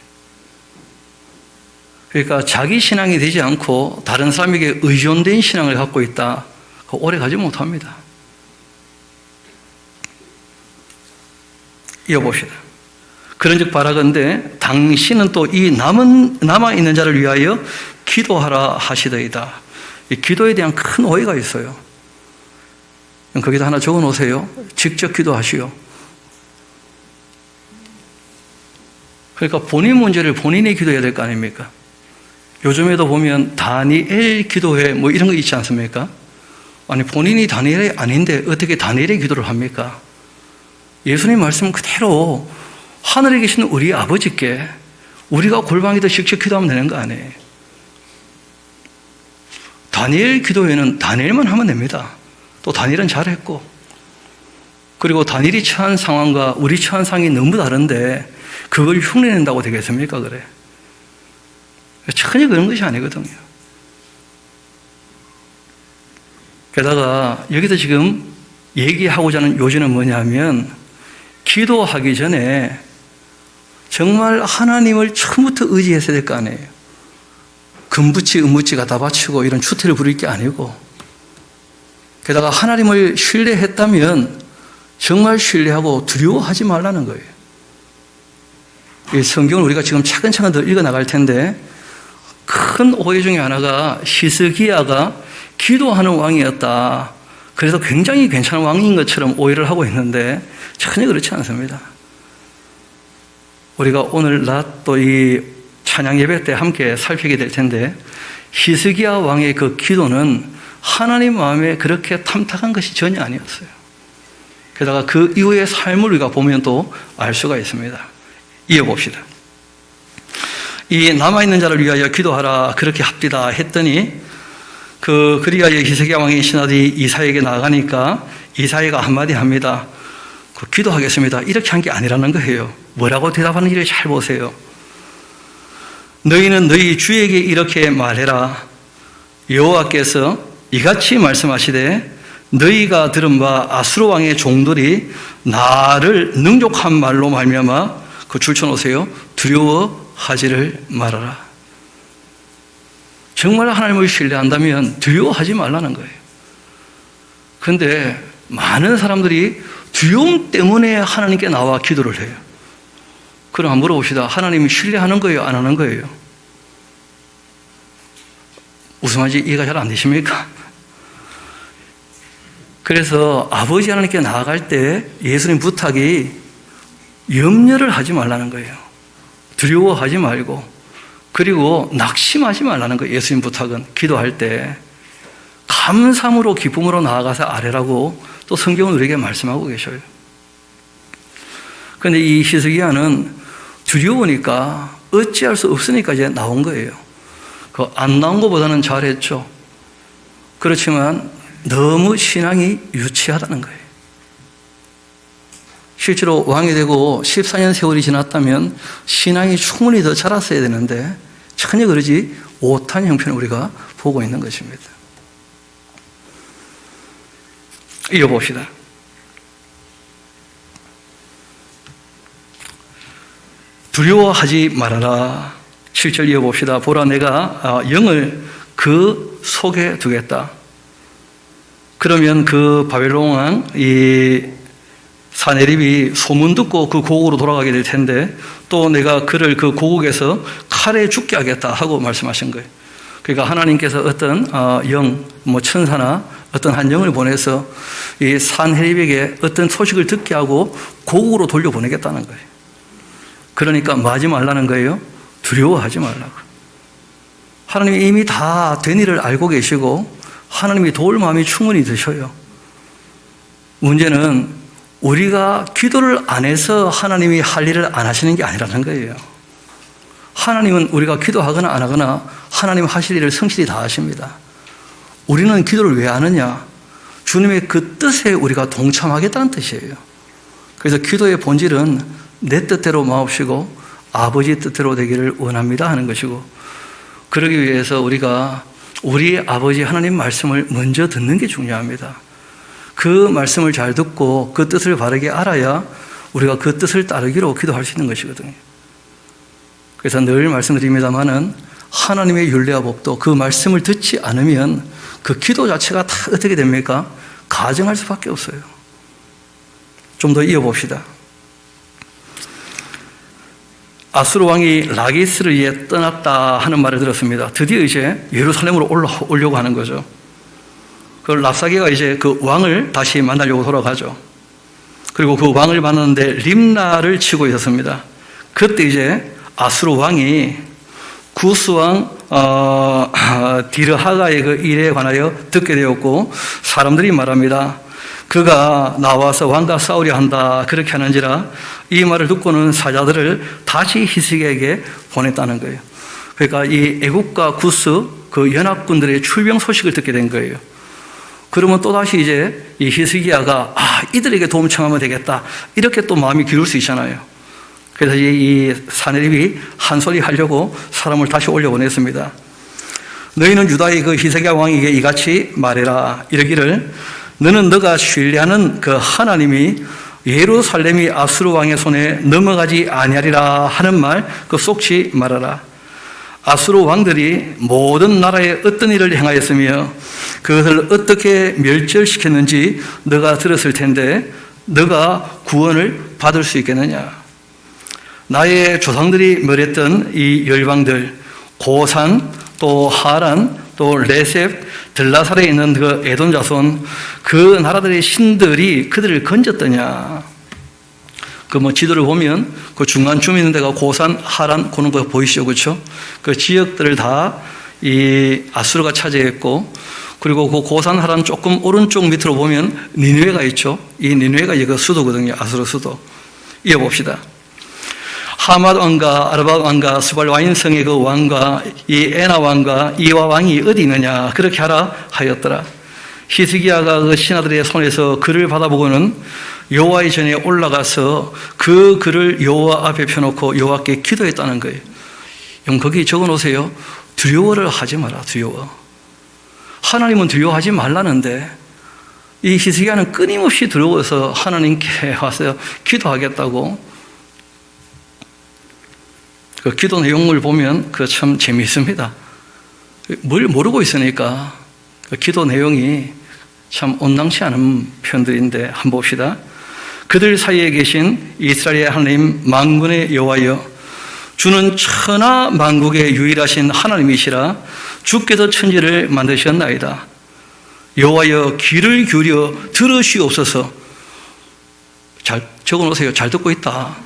그러니까 자기 신앙이 되지 않고 다른 사람에게 의존된 신앙을 갖고 있다. 오래 가지 못합니다. 이어봅시다. 그런즉 바라건대 당신은 또 이 남아있는 자를 위하여 기도하라 하시더이다. 이 기도에 대한 큰 오해가 있어요. 거기다 하나 적어 놓으세요. 직접 기도하시오. 그러니까 본인 문제를 본인이 기도해야 될 거 아닙니까? 요즘에도 보면 다니엘 기도회 뭐 이런 거 있지 않습니까? 아니, 본인이 다니엘이 아닌데 어떻게 다니엘의 기도를 합니까? 예수님 말씀 그대로 하늘에 계신 우리 아버지께 우리가 골방에도 직접 기도하면 되는 거 아니에요? 다니엘 기도에는 다니엘만 하면 됩니다. 또 다니엘은 잘했고, 그리고 다니엘이 처한 상황과 우리 처한 상황이 너무 다른데 그걸 흉내낸다고 되겠습니까? 그래. 전혀 그런 것이 아니거든요. 게다가 여기서 지금 얘기하고자 하는 요지는 뭐냐면, 기도하기 전에 정말 하나님을 처음부터 의지했어야 될 거 아니에요. 금붙이, 은붙이 갖다 바치고 이런 추태를 부릴 게 아니고, 게다가 하나님을 신뢰했다면 정말 신뢰하고 두려워하지 말라는 거예요. 이 성경을 우리가 지금 차근차근 더 읽어 나갈 텐데, 큰 오해 중에 하나가 히스기야가 기도하는 왕이었다, 그래서 굉장히 괜찮은 왕인 것처럼 오해를 하고 있는데 전혀 그렇지 않습니다. 우리가 오늘 낮 또 이 찬양 예배 때 함께 살피게 될 텐데, 히스기야 왕의 그 기도는 하나님 마음에 그렇게 탐탁한 것이 전혀 아니었어요. 게다가 그 이후의 삶을 우리가 보면 또 알 수가 있습니다. 이어봅시다. 이 남아있는 자를 위하여 기도하라, 그렇게 합디다 했더니, 그리하여 히스기야 왕의 신하들이 이사야에게 나아가니까 이사야가 한마디 합니다. 기도하겠습니다, 이렇게 한 게 아니라는 거예요. 뭐라고 대답하는지를 잘 보세요. 너희는 너희 주에게 이렇게 말해라. 여호와께서 이같이 말씀하시되, 너희가 들은 바 아수르 왕의 종들이 나를 능욕한 말로 말미암아, 그 줄쳐놓으세요, 두려워하지를 말아라. 정말 하나님을 신뢰한다면 두려워하지 말라는 거예요. 그런데 많은 사람들이 두려움 때문에 하나님께 나와 기도를 해요. 그럼 한번 물어봅시다. 하나님이 신뢰하는 거예요, 안 하는 거예요? 웃음하지 이해가 잘 안 되십니까? 그래서 아버지 하나님께 나아갈 때 예수님 부탁이 염려를 하지 말라는 거예요. 두려워하지 말고, 그리고 낙심하지 말라는 거예요. 예수님 부탁은 기도할 때 감사함으로 기쁨으로 나아가서 아뢰라고 또 성경은 우리에게 말씀하고 계셔요. 그런데 이 히스기야는 두려우니까, 어찌할 수 없으니까 이제 나온 거예요. 안 나온 것보다는 잘했죠. 그렇지만 너무 신앙이 유치하다는 거예요. 실제로 왕이 되고 14년 세월이 지났다면 신앙이 충분히 더 자랐어야 되는데 전혀 그러지 못한 형편을 우리가 보고 있는 것입니다. 이어봅시다. 두려워하지 말아라. 7절 이어봅시다. 보라, 내가 영을 그 속에 두겠다. 그러면 그 바벨론 왕 이 사네립이 소문 듣고 그 고국으로 돌아가게 될 텐데, 또 내가 그를 그 고국에서 칼에 죽게 하겠다 하고 말씀하신 거예요. 그러니까 하나님께서 어떤 영, 천사나 어떤 한 영을 보내서 이 산헤립에게 어떤 소식을 듣게 하고 고국으로 돌려보내겠다는 거예요. 그러니까 뭐 하지 말라는 거예요? 두려워하지 말라고. 하나님이 이미 다 된 일을 알고 계시고 하나님이 도울 마음이 충분히 드셔요. 문제는 우리가 기도를 안 해서 하나님이 할 일을 안 하시는 게 아니라는 거예요. 하나님은 우리가 기도하거나 안 하거나 하나님 하실 일을 성실히 다 하십니다. 우리는 기도를 왜 하느냐? 주님의 그 뜻에 우리가 동참하겠다는 뜻이에요. 그래서 기도의 본질은 내 뜻대로 마옵시고 아버지 뜻대로 되기를 원합니다 하는 것이고, 그러기 위해서 우리가 우리 아버지 하나님 말씀을 먼저 듣는 게 중요합니다. 그 말씀을 잘 듣고 그 뜻을 바르게 알아야 우리가 그 뜻을 따르기로 기도할 수 있는 것이거든요. 그래서 늘 말씀드립니다마는 하나님의 율례와 법도 그 말씀을 듣지 않으면 그 기도 자체가 다 어떻게 됩니까? 가증할 수밖에 없어요. 좀 더 이어봅시다. 아수르 왕이 라기스를 위해 떠났다 하는 말을 들었습니다. 드디어 이제 예루살렘으로 올라오려고 하는 거죠. 그 랍사게가 이제 그 왕을 다시 만나려고 돌아가죠. 그리고 그 왕을 만났는데 림나를 치고 있었습니다. 그때 이제 아수르 왕이 구스왕 디르하가의 그 일에 관하여 듣게 되었고, 사람들이 말합니다. 그가 나와서 왕과 싸우려 한다, 그렇게 하는지라. 이 말을 듣고는 사자들을 다시 히스기야에게 보냈다는 거예요. 그러니까 이 애국과 구스 그 연합군들의 출병 소식을 듣게 된 거예요. 그러면 또다시 이제 이 히스기야가 이들에게 도움 청하면 되겠다, 이렇게 또 마음이 기울 수 있잖아요. 그래서 이 사내립이 한 소리 하려고 사람을 다시 올려보냈습니다. 너희는 유다의 그 히스기야 왕에게 이같이 말해라. 이르기를 너는 너가 신뢰하는 그 하나님이 예루살렘이 아수르 왕의 손에 넘어가지 아니하리라 하는 말 그 속지 말아라. 아수르 왕들이 모든 나라에 어떤 일을 행하였으며 그것을 어떻게 멸절시켰는지 너가 들었을 텐데 너가 구원을 받을 수 있겠느냐. 나의 조상들이 멸했던 이 열방들, 고산, 또 하란, 또 레셉, 들라살에 있는 그 에돔 자손, 그 나라들의 신들이 그들을 건졌더냐. 그 지도를 보면 그 중간쯤 있는 데가 고산, 하란, 그런 거 보이시죠? 그렇죠? 그 지역들을 다 이 아수르가 차지했고, 그리고 그 고산, 하란 조금 오른쪽 밑으로 보면 니느웨가 있죠? 이 니느웨가 이거 수도거든요. 아수르 수도. 이어봅시다. 하맛 왕과 아르밧 왕과 스발와인성의 그 왕과 이 에나 왕과 이와 왕이 어디 있느냐, 그렇게 하라 하였더라. 히스기야가 그 신하들의 손에서 글을 받아보고는 여호와의 전에 올라가서 그 글을 여호와 앞에 펴놓고 여호와께 기도했다는 거예요. 거기 적어놓으세요. 두려워를 하지 마라. 두려워. 하나님은 두려워하지 말라는데 이 히스기야는 끊임없이 두려워서 하나님께 와서 기도하겠다고. 그 기도 내용을 보면 그 참 재미있습니다. 뭘 모르고 있으니까 그 기도 내용이 참 온당치 않은 편들인데 한번 봅시다. 그들 사이에 계신 이스라엘의 하나님 만군의 여호와여, 주는 천하 만국의 유일하신 하나님이시라. 주께서 천지를 만드셨나이다. 여호와여, 귀를 기울여 들으시옵소서. 잘 적어놓으세요. 잘 듣고 있다.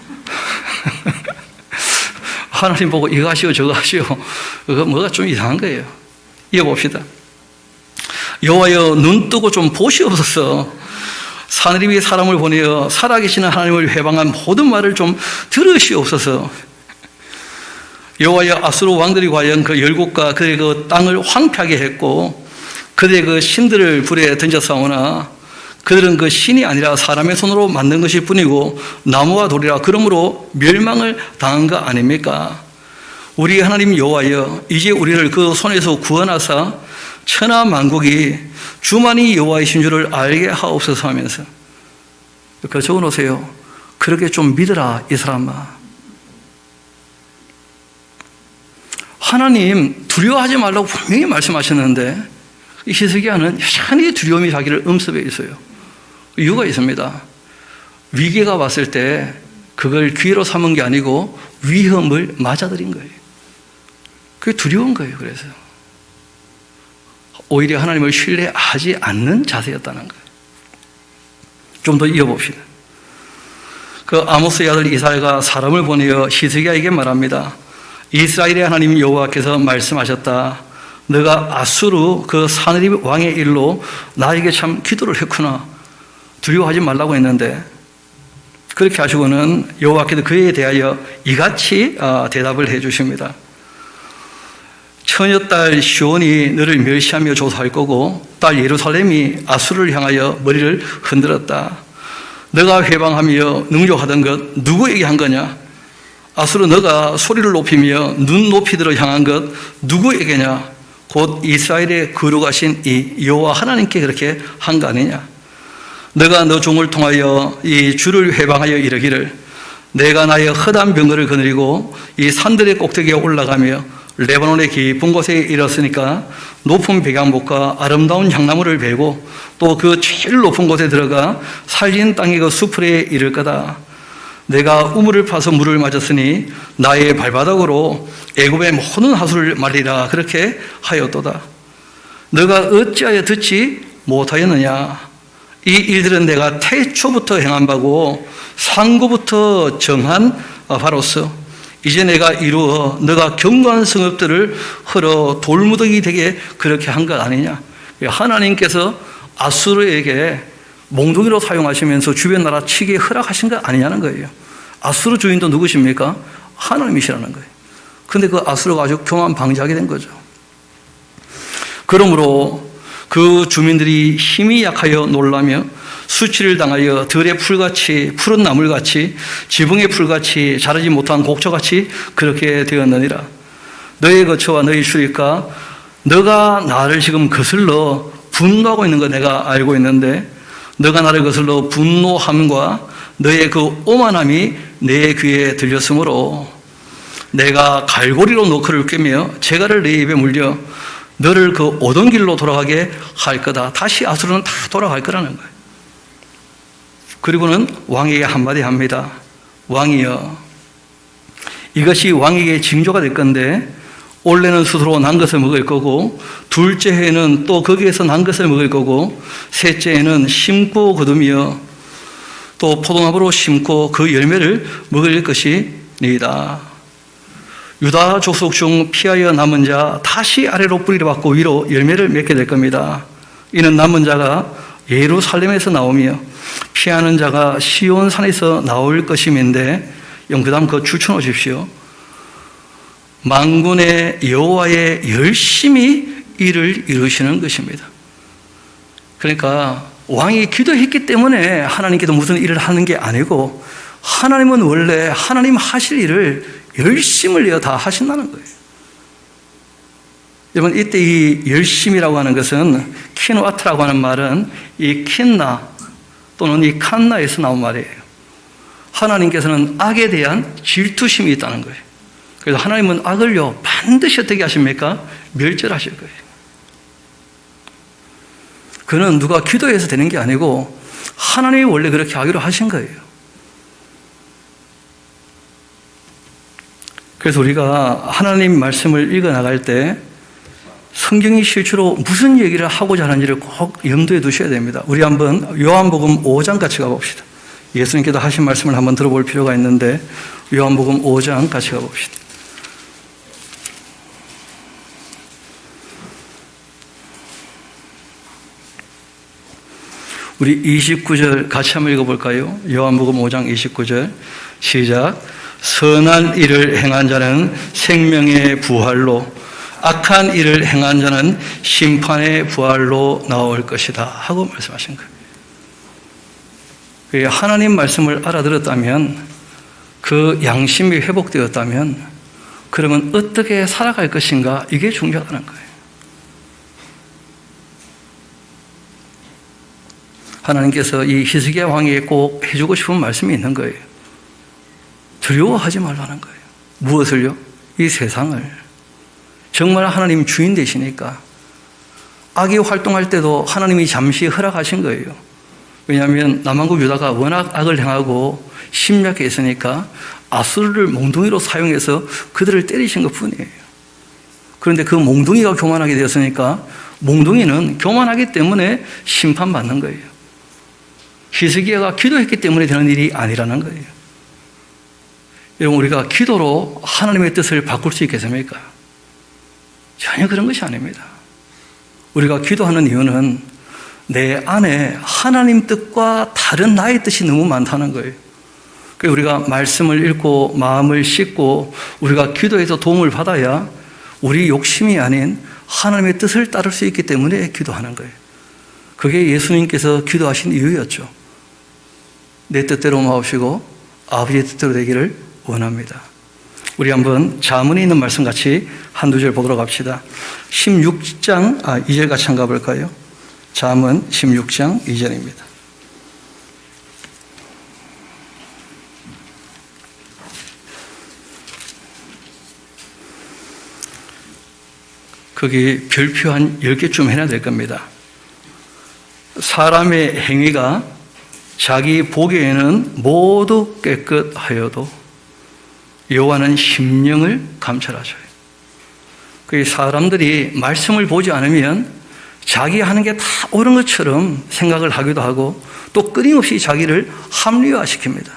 하나님 보고 이거 하시오 저거 하시오, 그거 뭐가 좀 이상한 거예요. 이어봅시다. 여호와여, 눈 뜨고 좀 보시옵소서. 사내립이 사람을 보내어 살아계시는 하나님을 회방한 모든 말을 좀 들으시옵소서. 여호와여, 아수르 왕들이 과연 그 열국과 그의 그 땅을 황폐하게 했고 그들의 그 신들을 불에 던졌사오나 그들은 그 신이 아니라 사람의 손으로 만든 것일 뿐이고 나무와 돌이라. 그러므로 멸망을 당한 거 아닙니까? 우리 하나님 여호와여, 이제 우리를 그 손에서 구원하사 천하 만국이 주만이 여호와이신 줄을 알게 하옵소서 하면서 그 적어놓으세요. 그렇게 좀 믿으라 이 사람아. 하나님 두려워하지 말라고 분명히 말씀하셨는데 이 히스기야는 여전히 두려움이 자기를 엄습해 있어요. 이유가 있습니다. 위기가 왔을 때 그걸 기회로 삼은 게 아니고 위험을 맞아들인 거예요. 그게 두려운 거예요. 그래서 오히려 하나님을 신뢰하지 않는 자세였다는 거예요. 좀 더 이어봅시다. 그 아모스의 아들 이사야가 사람을 보내어 히스기야에게 말합니다. 이스라엘의 하나님 여호와께서 말씀하셨다. 너가 아수르 그 사내립 왕의 일로 나에게 참 기도를 했구나. 두려워하지 말라고 했는데 그렇게 하시고는 여호와께서 그에 대하여 이같이 대답을 해 주십니다. 처녀딸 시온이 너를 멸시하며 조사할 거고 딸 예루살렘이 아수르를 향하여 머리를 흔들었다. 너가 회방하며 능욕하던 것 누구에게 한 거냐? 아수르 너가 소리를 높이며 눈 높이들어 향한 것 누구에게냐? 곧 이스라엘의 거룩하신 이 여호와 하나님께 그렇게 한 거 아니냐? 너가 너 종을 통하여 이 주를 회방하여 이르기를 내가 나의 허다한 병거를 거느리고 이 산들의 꼭대기에 올라가며 레바논의 깊은 곳에 이르렀으니까 높은 백양목과 아름다운 향나무를 베고 또 그 제일 높은 곳에 들어가 살린 땅의 그 수풀에 이를 거다. 내가 우물을 파서 물을 맞았으니 나의 발바닥으로 애굽의 모든 하수를 말리라. 그렇게 하였도다. 너가 어찌하여 듣지 못하였느냐? 이 일들은 내가 태초부터 행한 바고 상고부터 정한 바로서 이제 내가 이루어 너가 견고한 성읍들을 헐어 돌무더기 되게 그렇게 한 것 아니냐. 하나님께서 아수르에게 몽둥이로 사용하시면서 주변 나라 치게 허락하신 거 아니냐는 거예요. 아수르 주인도 누구십니까? 하나님이시라는 거예요. 그런데 그 아수르가 아주 교만방자하게 된 거죠. 그러므로 그 주민들이 힘이 약하여 놀라며 수치를 당하여 들의 풀같이 푸른 나물같이 지붕의 풀같이 자라지 못한 곡초같이 그렇게 되었느니라. 너의 거처와 너의 출입과 너가 나를 지금 거슬러 분노하고 있는 거 내가 알고 있는데 너가 나를 거슬러 분노함과 너의 그 오만함이 내 귀에 들렸으므로 내가 갈고리로 너를 꿰며 재갈을 내 입에 물려 너를 그 오던 길로 돌아가게 할 거다. 다시 아수르는 다 돌아갈 거라는 거예요. 그리고는 왕에게 한마디 합니다. 왕이여, 이것이 왕에게 징조가 될 건데 올해는 스스로 난 것을 먹을 거고 둘째 해에는 또 거기에서 난 것을 먹을 거고 셋째 해는 심고 거두며 또 포도나무로 심고 그 열매를 먹을 것이니이다. 유다 족속 중 피하여 남은 자 다시 아래로 뿌리를 받고 위로 열매를 맺게 될 겁니다. 이는 남은 자가 예루살렘에서 나오며 피하는 자가 시온산에서 나올 것임인데 그 다음 그 줄쳐 놓으십시오. 만군의 여호와의 열심히 일을 이루시는 것입니다. 그러니까 왕이 기도했기 때문에 하나님께도 무슨 일을 하는 게 아니고 하나님은 원래 하나님 하실 일을 열심을 내어 다 하신다는 거예요. 여러분, 이때 이 열심이라고 하는 것은 키누아트라고 하는 말은 이 킨나 또는 이 칸나에서 나온 말이에요. 하나님께서는 악에 대한 질투심이 있다는 거예요. 그래서 하나님은 악을요 반드시 어떻게 하십니까? 멸절하실 거예요. 그는 누가 기도해서 되는 게 아니고 하나님이 원래 그렇게 하기로 하신 거예요. 그래서 우리가 하나님 말씀을 읽어나갈 때 성경이 실제로 무슨 얘기를 하고자 하는지를 꼭 염두에 두셔야 됩니다. 우리 한번 요한복음 5장 같이 가봅시다. 예수님께서 하신 말씀을 한번 들어볼 필요가 있는데 요한복음 5장 같이 가봅시다. 우리 29절 같이 한번 읽어볼까요? 요한복음 5장 29절 시작. 선한 일을 행한 자는 생명의 부활로 악한 일을 행한 자는 심판의 부활로 나올 것이다 하고 말씀하신 거예요. 하나님 말씀을 알아들었다면 그 양심이 회복되었다면 그러면 어떻게 살아갈 것인가 이게 중요하다는 거예요. 하나님께서 이 히스기야 왕에게 꼭 해주고 싶은 말씀이 있는 거예요. 두려워하지 말라는 거예요. 무엇을요? 이 세상을. 정말 하나님 주인 되시니까 악이 활동할 때도 하나님이 잠시 허락하신 거예요. 왜냐하면 남한국 유다가 워낙 악을 행하고 심약해 있으니까 아수르를 몽둥이로 사용해서 그들을 때리신 것뿐이에요. 그런데 그 몽둥이가 교만하게 되었으니까 몽둥이는 교만하기 때문에 심판받는 거예요. 히스기야가 기도했기 때문에 되는 일이 아니라는 거예요. 여러분, 우리가 기도로 하나님의 뜻을 바꿀 수 있겠습니까? 전혀 그런 것이 아닙니다. 우리가 기도하는 이유는 내 안에 하나님 뜻과 다른 나의 뜻이 너무 많다는 거예요. 그래서 우리가 말씀을 읽고 마음을 씻고 우리가 기도해서 도움을 받아야 우리 욕심이 아닌 하나님의 뜻을 따를 수 있기 때문에 기도하는 거예요. 그게 예수님께서 기도하신 이유였죠. 내 뜻대로 마옵시고 아버지의 뜻대로 되기를 원합니다. 우리 한번 잠언에 있는 말씀 같이 한두 절 보도록 합시다. 16장 2절 같이 한번 가볼까요? 잠언 16장 2절입니다. 거기 별표 한 10개쯤 해놔야 될 겁니다. 사람의 행위가 자기 보기에는 모두 깨끗하여도 여호와는 심령을 감찰하셔요. 그 사람들이 말씀을 보지 않으면 자기 하는 게 다 옳은 것처럼 생각을 하기도 하고 또 끊임없이 자기를 합리화시킵니다.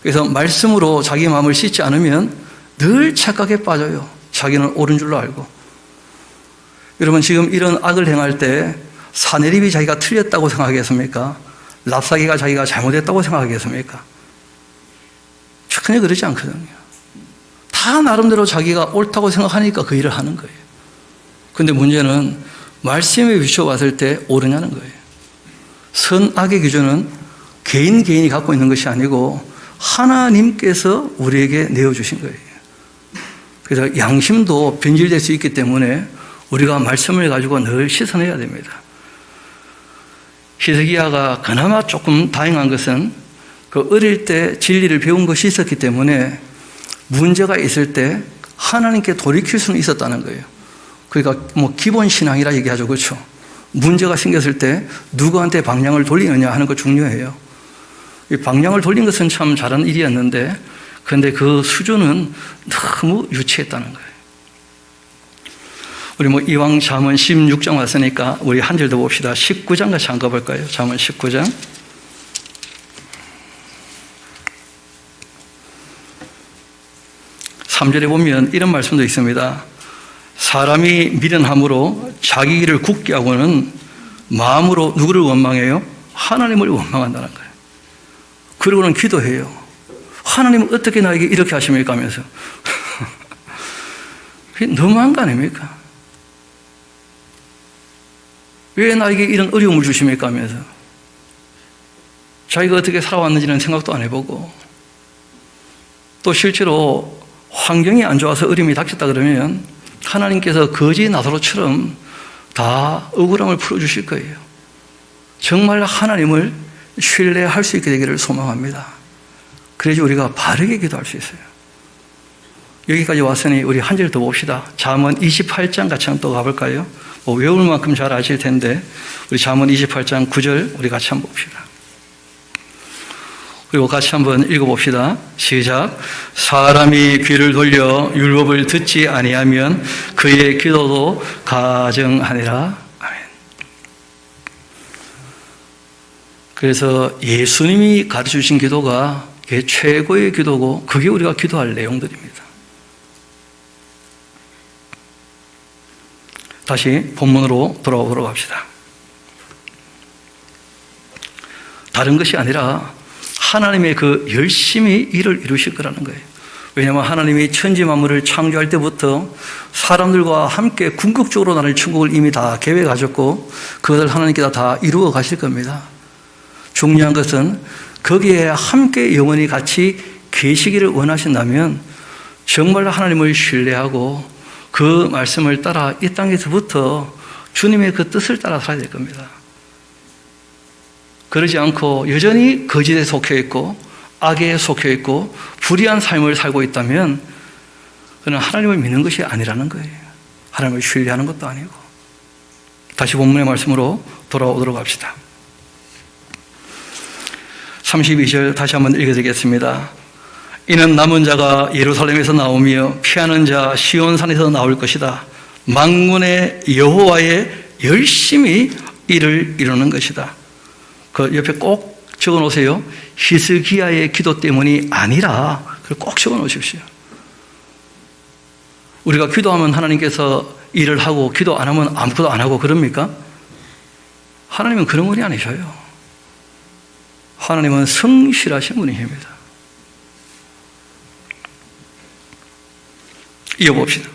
그래서 말씀으로 자기 마음을 씻지 않으면 늘 착각에 빠져요. 자기는 옳은 줄로 알고. 여러분, 지금 이런 악을 행할 때 사내립이 자기가 틀렸다고 생각하겠습니까? 랍사기가 자기가 잘못했다고 생각하겠습니까? 전혀 그러지 않거든요. 다 나름대로 자기가 옳다고 생각하니까 그 일을 하는 거예요. 그런데 문제는 말씀에 비춰봤을 때 옳으냐는 거예요. 선악의 기준은 개인이 갖고 있는 것이 아니고 하나님께서 우리에게 내어주신 거예요. 그래서 양심도 변질될 수 있기 때문에 우리가 말씀을 가지고 늘 씻어내야 됩니다. 히스기야가 그나마 조금 다행한 것은 그 어릴 때 진리를 배운 것이 있었기 때문에 문제가 있을 때 하나님께 돌이킬 수는 있었다는 거예요. 그러니까 뭐 기본 신앙이라 얘기하죠. 그렇죠? 문제가 생겼을 때 누구한테 방향을 돌리느냐 하는 거 중요해요. 이 방향을 돌린 것은 참 잘한 일이었는데 그런데 그 수준은 너무 유치했다는 거예요. 우리 뭐 이왕 잠언 16장 왔으니까 우리 한 절 더 봅시다. 19장 같이 한번 가볼까요? 잠언 19장. 삼 절에 보면 이런 말씀도 있습니다. 사람이 미련함으로 자기 길을 굳게 하고는 마음으로 누구를 원망해요? 하나님을 원망한다는 거예요. 그리고는 기도해요. 하나님은 어떻게 나에게 이렇게 하십니까? 하면서. 그게 너무한 거 아닙니까? 왜 나에게 이런 어려움을 주십니까? 하면서. 자기가 어떻게 살아왔는지는 생각도 안 해보고 또 실제로 환경이 안 좋아서 어려움이 닥쳤다 그러면 하나님께서 거지 나사로처럼 다 억울함을 풀어주실 거예요. 정말 하나님을 신뢰할 수 있게 되기를 소망합니다. 그래야지 우리가 바르게 기도할 수 있어요. 여기까지 왔으니 우리 한 절 더 봅시다. 잠언 28장 같이 한번 또 가볼까요? 뭐 외울 만큼 잘 아실 텐데 우리 잠언 28장 9절 우리 같이 한번 봅시다. 그리고 같이 한번 읽어봅시다. 시작. 사람이 귀를 돌려 율법을 듣지 아니하면 그의 기도도 가증하니라. 아멘. 그래서 예수님이 가르쳐주신 기도가 그게 최고의 기도고 그게 우리가 기도할 내용들입니다. 다시 본문으로 돌아오도록 합시다. 다른 것이 아니라 하나님의 그 열심히 일을 이루실 거라는 거예요. 왜냐하면 하나님이 천지 만물을 창조할 때부터 사람들과 함께 궁극적으로 나를 천국을 이미 다 계획하셨고 그것을 하나님께서 다 이루어 가실 겁니다. 중요한 것은 거기에 함께 영원히 같이 계시기를 원하신다면 정말 하나님을 신뢰하고 그 말씀을 따라 이 땅에서부터 주님의 그 뜻을 따라 살아야 될 겁니다. 그러지 않고 여전히 거짓에 속해 있고 악에 속해 있고 불의한 삶을 살고 있다면 그는 하나님을 믿는 것이 아니라는 거예요. 하나님을 신뢰하는 것도 아니고. 다시 본문의 말씀으로 돌아오도록 합시다. 32절 다시 한번 읽어드리겠습니다. 이는 남은 자가 예루살렘에서 나오며 피하는 자 시온산에서 나올 것이다. 만군의 여호와의 열심히 일을 이루는 것이다. 그 옆에 꼭 적어 놓으세요. 히스기야의 기도 때문이 아니라 그걸 꼭 적어 놓으십시오. 우리가 기도하면 하나님께서 일을 하고 기도 안 하면 아무것도 안 하고 그럽니까? 하나님은 그런 분이 아니셔요. 하나님은 성실하신 분이십니다. 이어봅시다.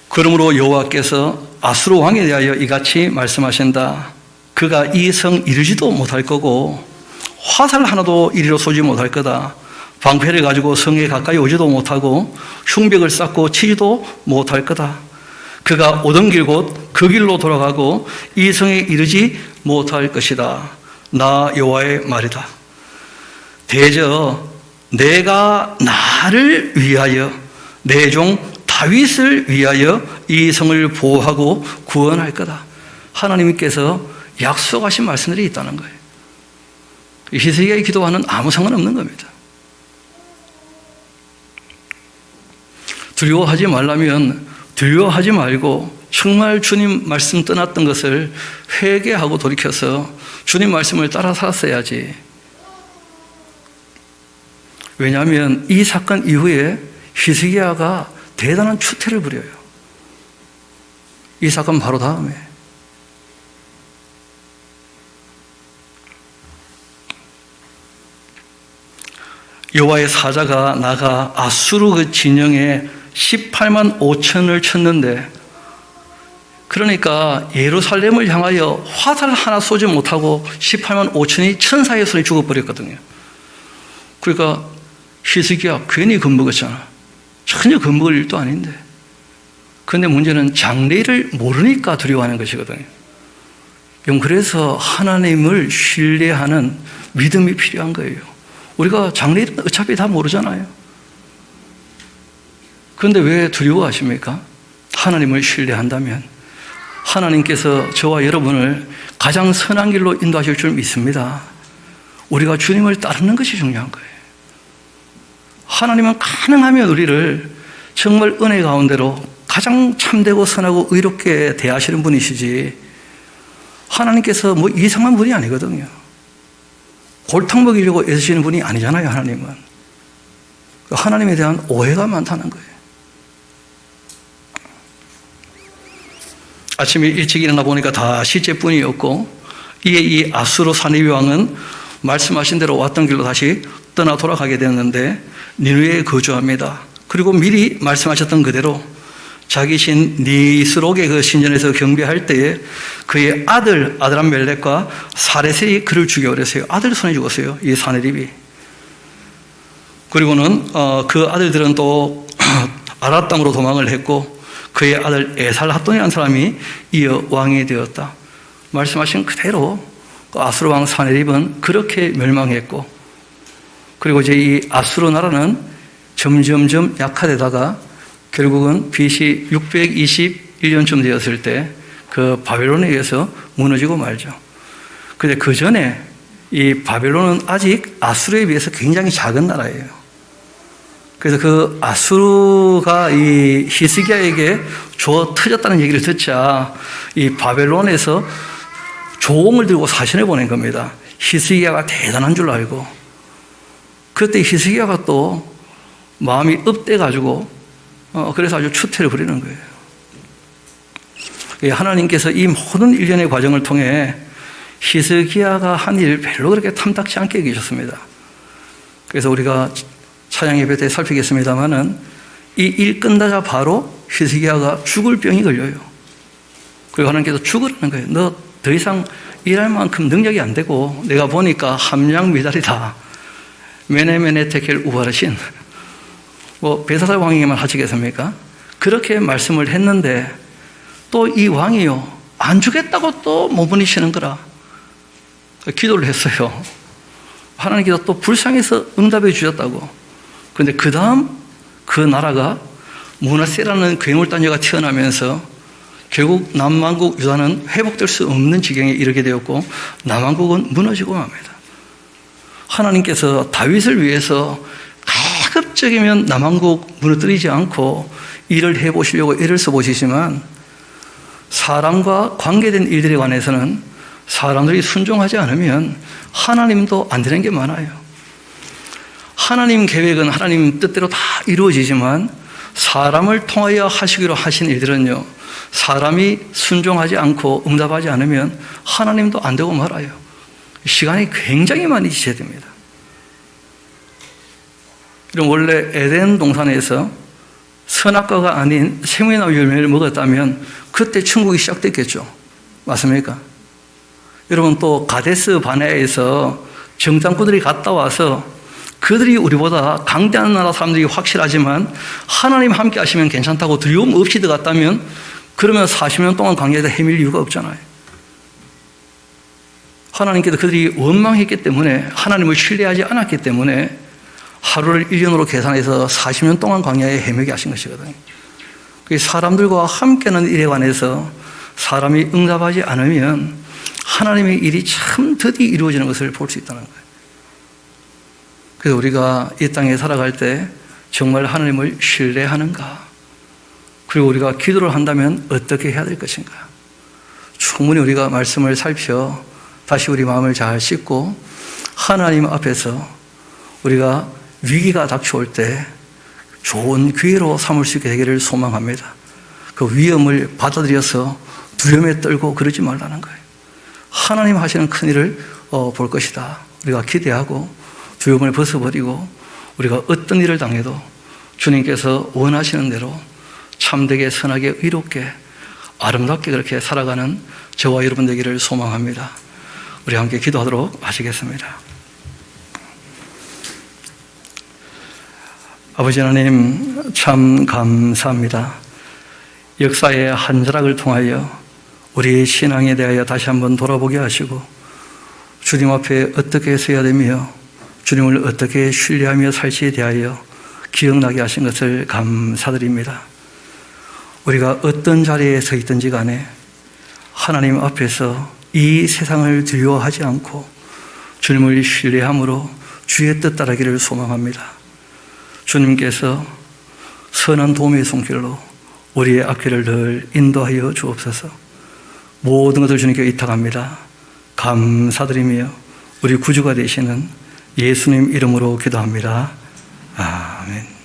그러므로 여호와께서 아수르 왕에 대하여 이같이 말씀하신다. 그가 이 성 이르지도 못할 거고 화살 하나도 이리로 쏘지 못할 거다. 방패를 가지고 성에 가까이 오지도 못하고 흉벽을 쌓고 치지도 못할 거다. 그가 오던 길 곧 그 길로 돌아가고 이 성에 이르지 못할 것이다. 나 여호와의 말이다. 대저 내가 나를 위하여 내 종 다윗을 위하여 이 성을 보호하고 구원할 거다. 하나님께서 약속하신 말씀들이 있다는 거예요. 히스기야의 기도와는 아무 상관없는 겁니다. 두려워하지 말라면 두려워하지 말고 정말 주님 말씀 떠났던 것을 회개하고 돌이켜서 주님 말씀을 따라 살았어야지. 왜냐하면 이 사건 이후에 히스기야가 대단한 추태를 부려요. 이 사건 바로 다음에. 여호와의 사자가 나가 아수르 그 진영에 18만 5천을 쳤는데, 그러니까 예루살렘을 향하여 화살 하나 쏘지 못하고 18만 5천이 천사의 손에 죽어버렸거든요. 그러니까 히스기야 괜히 겁먹었잖아. 전혀 겁먹을 일도 아닌데. 그런데 문제는 장래를 모르니까 두려워하는 것이거든요. 그래서 하나님을 신뢰하는 믿음이 필요한 거예요. 우리가 장래일은 어차피 다 모르잖아요. 그런데 왜 두려워하십니까? 하나님을 신뢰한다면 하나님께서 저와 여러분을 가장 선한 길로 인도하실 줄 믿습니다. 우리가 주님을 따르는 것이 중요한 거예요. 하나님은 가능하면 우리를 정말 은혜 가운데로 가장 참되고 선하고 의롭게 대하시는 분이시지, 하나님께서 뭐 이상한 분이 아니거든요. 골탕 먹이려고 애쓰시는 분이 아니잖아요. 하나님은. 하나님에 대한 오해가 많다는 거예요. 아침에 일찍 일어나 보니까 다 시체뿐이었고, 이에 이 아수르 사니비 왕은 말씀하신 대로 왔던 길로 다시 떠나 돌아가게 되었는데 니느웨에 거주합니다. 그리고 미리 말씀하셨던 그대로 자기 신 니스록의 그 신전에서 경배할 때에 그의 아드람멜렉과 사레셀이 그를 죽여버렸어요. 아들 손에 죽었어요. 이 사네립이. 그리고는 그 아들들은 또 아랏 땅으로 도망을 했고, 그의 아들 에살핫돈이라는 사람이 이어 왕이 되었다. 말씀하신 그대로 아수르 왕 사네립은 그렇게 멸망했고, 그리고 이제 이 아수르 나라는 점점점 약화되다가 결국은 BC 621년쯤 되었을 때 그 바벨론에 의해서 무너지고 말죠. 그런데 그 전에 이 바벨론은 아직 아수르에 비해서 굉장히 작은 나라예요. 그래서 그 아수르가 이 히스기야에게 줘 터졌다는 얘기를 듣자 이 바벨론에서 조공을 들고 사신을 보낸 겁니다. 히스기야가 대단한 줄 알고. 그때 히스기야가 또 마음이 업돼가지고 그래서 아주 추태를 부리는 거예요. 하나님께서 이 모든 일련의 과정을 통해 히스기야가 한 일 별로 그렇게 탐탁지 않게 계셨습니다. 그래서 우리가 찬양 예배 때 살피겠습니다만은 이 일 끝나자 바로 히스기야가 죽을 병이 걸려요. 그리고 하나님께서 죽으라는 거예요. 너 더 이상 일할 만큼 능력이 안 되고 내가 보니까 함량 미달이다. 메네메네 테켈 우바르신. 뭐 베사살 왕에게만 하시겠습니까? 그렇게 말씀을 했는데 또 이 왕이요 안 주겠다고 또 머무니시는 거라. 기도를 했어요. 하나님께서 또 불쌍해서 응답해 주셨다고. 그런데 그 다음 그 나라가 므낫세라는 괴물단녀가 태어나면서 결국 남왕국 유다는 회복될 수 없는 지경에 이르게 되었고 남왕국은 무너지고 맙니다. 하나님께서 다윗을 위해서 가급적이면 남왕국 무너뜨리지 않고 일을 해보시려고 애를 써보시지만 사람과 관계된 일들에 관해서는 사람들이 순종하지 않으면 하나님도 안 되는 게 많아요. 하나님 계획은 하나님 뜻대로 다 이루어지지만 사람을 통하여 하시기로 하신 일들은요, 사람이 순종하지 않고 응답하지 않으면 하나님도 안 되고 말아요. 시간이 굉장히 많이 지체야 됩니다. 원래 에덴 동산에서 선악과가 아닌 생명의 나무 열매를 먹었다면 그때 천국이 시작됐겠죠. 맞습니까? 여러분 또 가데스 바네아에서 정탐꾼들이 갔다 와서 그들이 우리보다 강대한 나라 사람들이 확실하지만 하나님 함께 하시면 괜찮다고 두려움 없이 들어갔다면 그러면 40년 동안 광야에서 헤맬 이유가 없잖아요. 하나님께서 그들이 원망했기 때문에 하나님을 신뢰하지 않았기 때문에 하루를 1년으로 계산해서 40년 동안 광야에 헤매게 하신 것이거든요. 사람들과 함께하는 일에 관해서 사람이 응답하지 않으면 하나님의 일이 참 드디어 이루어지는 것을 볼 수 있다는 거예요. 그래서 우리가 이 땅에 살아갈 때 정말 하나님을 신뢰하는가? 그리고 우리가 기도를 한다면 어떻게 해야 될 것인가? 충분히 우리가 말씀을 살펴 다시 우리 마음을 잘 씻고 하나님 앞에서 우리가 위기가 닥쳐올 때 좋은 기회로 삼을 수 있게 되기를 소망합니다. 그 위험을 받아들여서 두려움에 떨고 그러지 말라는 거예요. 하나님 하시는 큰 일을 볼 것이다. 우리가 기대하고 두려움을 벗어버리고 우리가 어떤 일을 당해도 주님께서 원하시는 대로 참되게 선하게 의롭게 아름답게 그렇게 살아가는 저와 여러분 되기를 소망합니다. 우리 함께 기도하도록 하시겠습니다. 아버지 하나님 참 감사합니다. 역사의 한 자락을 통하여 우리의 신앙에 대하여 다시 한번 돌아보게 하시고 주님 앞에 어떻게 서야 되며 주님을 어떻게 신뢰하며 살지에 대하여 기억나게 하신 것을 감사드립니다. 우리가 어떤 자리에 서 있든지 간에 하나님 앞에서 이 세상을 두려워하지 않고 주님을 신뢰함으로 주의 뜻 따르기를 소망합니다. 주님께서 선한 도움의 손길로 우리의 앞길을 늘 인도하여 주옵소서. 모든 것을 주님께 의탁합니다. 감사드리며 우리 구주가 되시는 예수님 이름으로 기도합니다. 아멘.